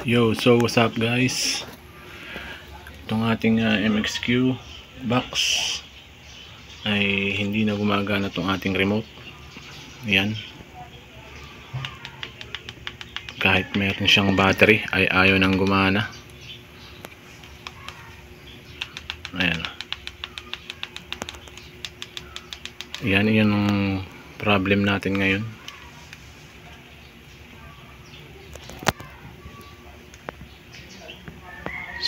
Yo, so what's up guys? Itong ating MXQ box ay hindi na gumagana itong ating remote. Ayan. Kahit meron siyang battery ay ayaw nang gumana. Ayan. Yan yung problem natin ngayon.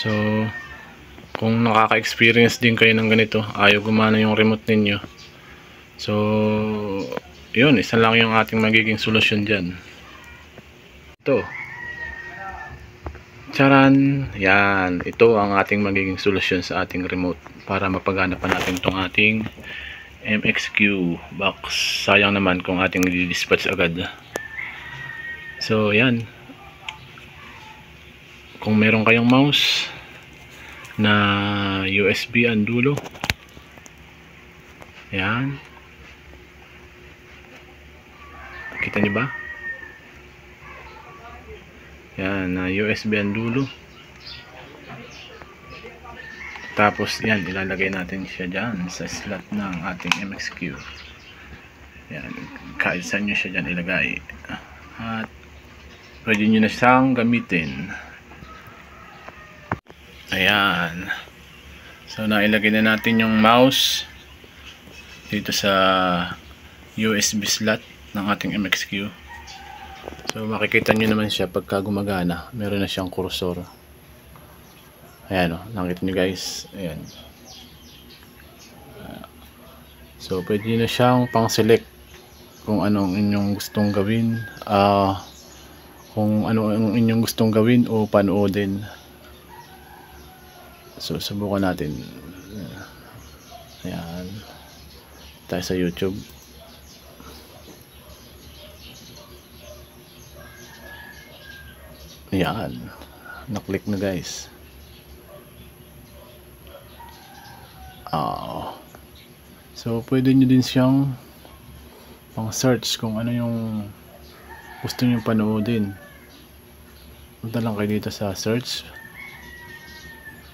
So, kung nakaka-experience din kayo ng ganito, ayaw gumana yung remote ninyo. So, yun, isa lang yung ating magiging solusyon dyan. Ito. Charan! Yan. Ito ang ating magiging solusyon sa ating remote para mapagana pa natin itong ating MXQ box. Sayang naman kung ating i-dispatch agad. So, yan. Kung meron kayong mouse na USB ang dulo, yan, kita nyo ba? Yan, na USB ang dulo. Tapos yan, ilalagay natin siya dyan sa slot ng ating MXQ. Yan, kahit saan nyo siya dyan ilagay, at pwede nyo na siyang gamitin. Ayan. So nailagay na natin yung mouse dito sa USB slot ng ating MXQ. So makikita nyo naman siya pagka gumagana. Meron na siyang cursor. Ayan o, nakita nyo guys. Ayan. So pwede na siyang pang select kung anong inyong gustong gawin, kung ano ang inyong gustong gawin o panoodin. So subukan natin. Ayan, tayo sa YouTube. Ayan, na-click na guys. So pwede nyo din siyang pang search kung ano yung gusto nyo panoodin. Punta lang kayo dito sa search,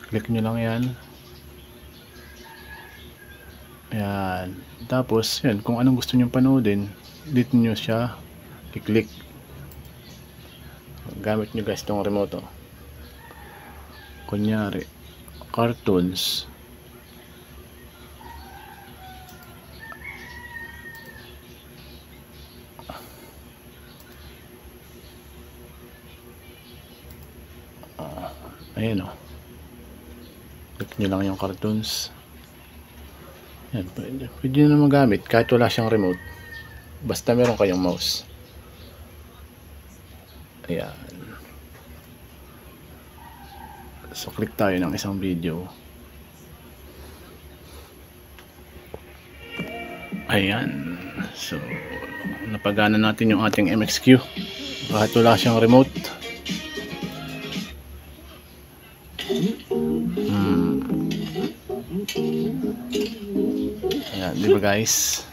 click nyo lang yan. Ayan. Tapos yan, kung anong gusto nyo panoodin, dito nyo siya i-click. Gamit nyo guys itong remote. Kunyari cartoons. Ayan o, click nyo lang yung cartoons. Yan, pwede na magamit kahit wala siyang remote, basta meron kayong mouse. Ayan. So click tayo ng isang video. Ayan. So napagana natin yung ating MXQ kahit wala siyang remote. Ayan, diba guys?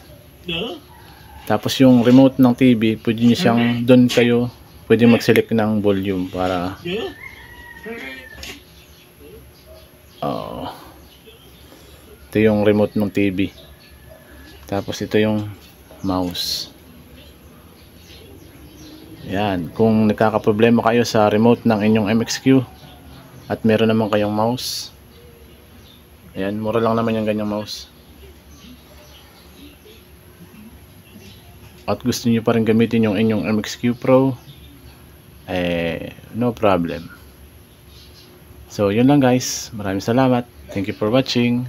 Tapos yung remote ng TV, pwede nyo siyang, doon kayo pwede mag-select ng volume para ito yung remote ng TV. Tapos ito yung mouse. Ayan, kung nagkakaproblema kayo sa remote ng inyong MXQ at meron naman kayong mouse, ayan, mura lang naman yung ganyang mouse, at gusto niyo pa rin gamitin yung inyong MXQ Pro, no problem. So yun lang guys, maraming salamat, thank you for watching.